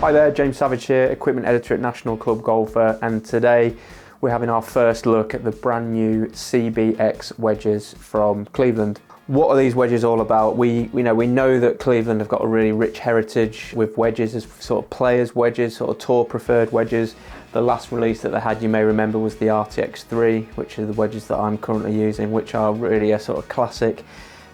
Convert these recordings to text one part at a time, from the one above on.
Hi there, James Savage here, equipment editor at National Club Golfer, and today we're having our first look at the brand new CBX wedges from Cleveland. What are these wedges all about? We know that Cleveland have got a really rich heritage with wedges as sort of players' wedges, sort of tour preferred wedges. The last release that they had, you may remember, was the RTX-3, which are the wedges that I'm currently using, which are really a sort of classic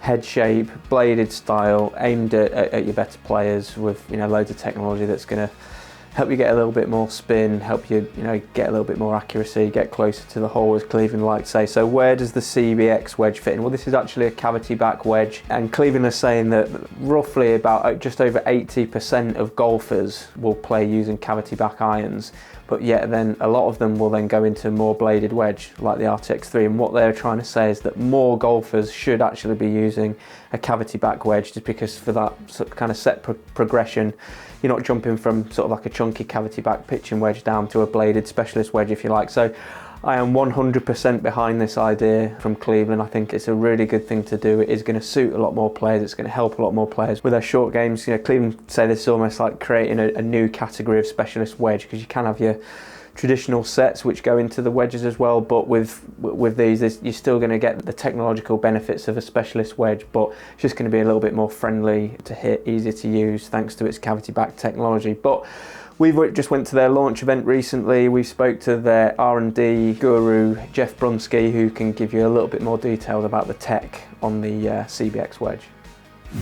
head shape, bladed style, aimed at your better players with loads of technology that's going to help you get a little bit more spin, help you get a little bit more accuracy, get closer to the hole, as Cleveland like to say. So where does the CBX wedge fit in? Well, this is actually a cavity back wedge, and Cleveland is saying that roughly about just over 80% of golfers will play using cavity back irons, but yet then a lot of them will then go into more bladed wedge like the RTX-3, and what they're trying to say is that more golfers should actually be using a cavity back wedge, just because for that sort of kind of set progression, you're not jumping from sort of like a chunky cavity back pitching wedge down to a bladed specialist wedge, if you like. So I am 100% behind this idea from Cleveland. I think it's a really good thing to do. It is going to suit a lot more players. It's going to help a lot more players with their short games. Cleveland say this is almost like creating a new category of specialist wedge, because you can have your traditional sets which go into the wedges as well, but with these you're still going to get the technological benefits of a specialist wedge, but it's just going to be a little bit more friendly to hit, easier to use thanks to its cavity back technology. But we've just went to their launch event recently. We spoke to their R&D guru, Jeff Brunsky, who can give you a little bit more details about the tech on the CBX wedge.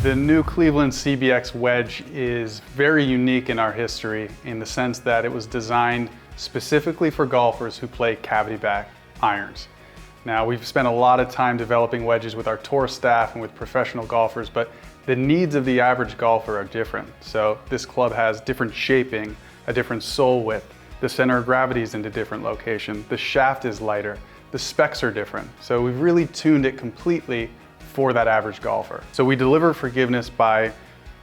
The new Cleveland CBX wedge is very unique in our history in the sense that it was designed specifically for golfers who play cavity back irons. Now, we've spent a lot of time developing wedges with our tour staff and with professional golfers, but the needs of the average golfer are different. So this club has different shaping, a different sole width, the center of gravity is in a different location, the shaft is lighter, the specs are different. So we've really tuned it completely for that average golfer. So we deliver forgiveness by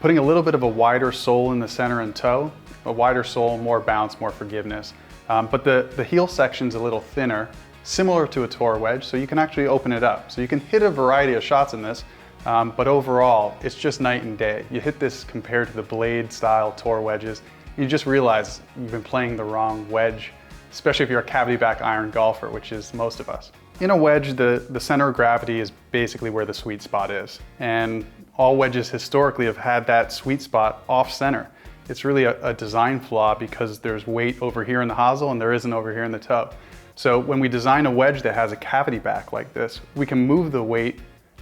putting a little bit of a wider sole in the center and toe, a wider sole, more bounce, more forgiveness. But the heel section's a little thinner, similar to a tour wedge, so you can actually open it up. So you can hit a variety of shots in this, but overall, it's just night and day. You hit this compared to the blade style tour wedges, you just realize you've been playing the wrong wedge, especially if you're a cavity back iron golfer, which is most of us. In a wedge, the center of gravity is basically where the sweet spot is. And all wedges historically have had that sweet spot off center. It's really a design flaw because there's weight over here in the hosel and there isn't over here in the toe. So when we design a wedge that has a cavity back like this, we can move the weight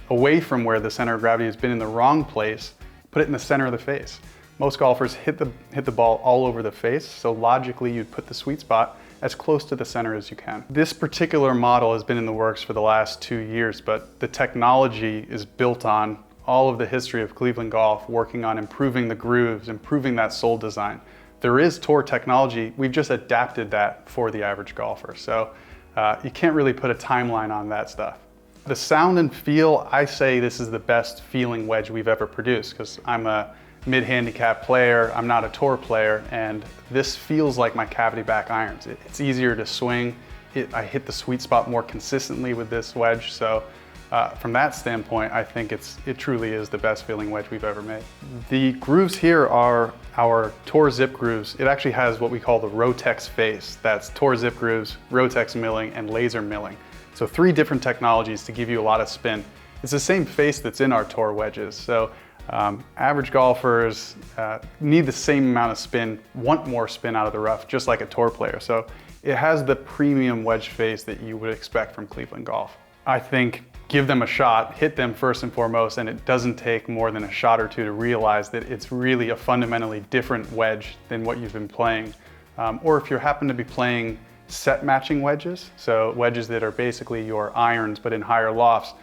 away from where the center of gravity has been in the wrong place, put it in the center of the face. Most golfers hit the ball all over the face, so logically you'd put the sweet spot as close to the center as you can. This particular model has been in the works for the last 2 years, but the technology is built on all of the history of Cleveland golf, working on improving the grooves, improving that sole design. There is tour technology, we've just adapted that for the average golfer. So you can't really put a timeline on that stuff. The sound and feel, I say this is the best feeling wedge we've ever produced, because I'm a mid-handicap player, I'm not a tour player, and this feels like my cavity back irons. It's easier to swing. I hit the sweet spot more consistently with this wedge, so from that standpoint, I think it truly is the best feeling wedge we've ever made. The grooves here are our Tour Zip grooves. It actually has what we call the Rotex face. That's Tour Zip grooves, Rotex milling, and laser milling. So 3 different technologies to give you a lot of spin. It's the same face that's in our tour wedges. So average golfers need the same amount of spin, want more spin out of the rough, just like a tour player. So it has the premium wedge face that you would expect from Cleveland golf. I think give them a shot, hit them first and foremost, and it doesn't take more than a shot or two to realize that it's really a fundamentally different wedge than what you've been playing. Or if you happen to be playing set matching wedges, so wedges that are basically your irons but in higher lofts,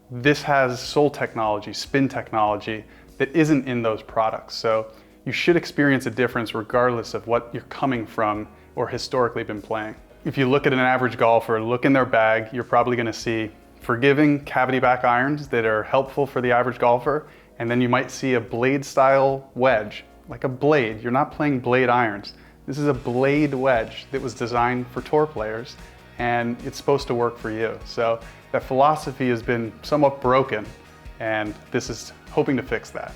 this has sole technology, spin technology that isn't in those products. So you should experience a difference regardless of what you're coming from or historically been playing. If you look at an average golfer, look in their bag, you're probably gonna see forgiving cavity back irons that are helpful for the average golfer, and then you might see a blade style wedge, like a blade. You're not playing blade irons. This is a blade wedge that was designed for tour players, and it's supposed to work for you. So that philosophy has been somewhat broken, and this is hoping to fix that.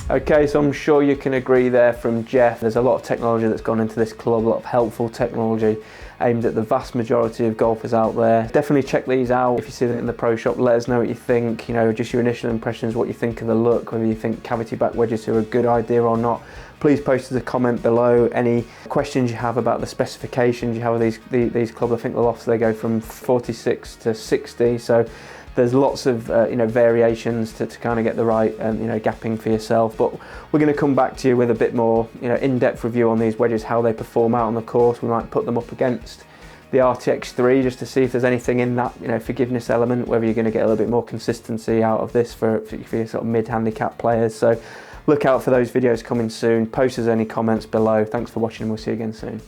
Okay, so I'm sure you can agree there from Jeff. There's a lot of technology that's gone into this club, a lot of helpful technology aimed at the vast majority of golfers out there. Definitely check these out. If you see them in the pro shop, let us know what you think. You know, just your initial impressions, what you think of the look, whether you think cavity back wedges are a good idea or not. Please post us a comment below. Any questions you have about the specifications you have of these clubs. I think the lofts, they go from 46 to 60, so there's lots of variations to kind of get the right gapping for yourself. But we're going to come back to you with a bit more in-depth review on these wedges, how they perform out on the course. We might put them up against the RTX-3 just to see if there's anything in that forgiveness element, whether you're going to get a little bit more consistency out of this for your sort of mid-handicap players. So look out for those videos coming soon. Post us any comments below. Thanks for watching, and we'll see you again soon.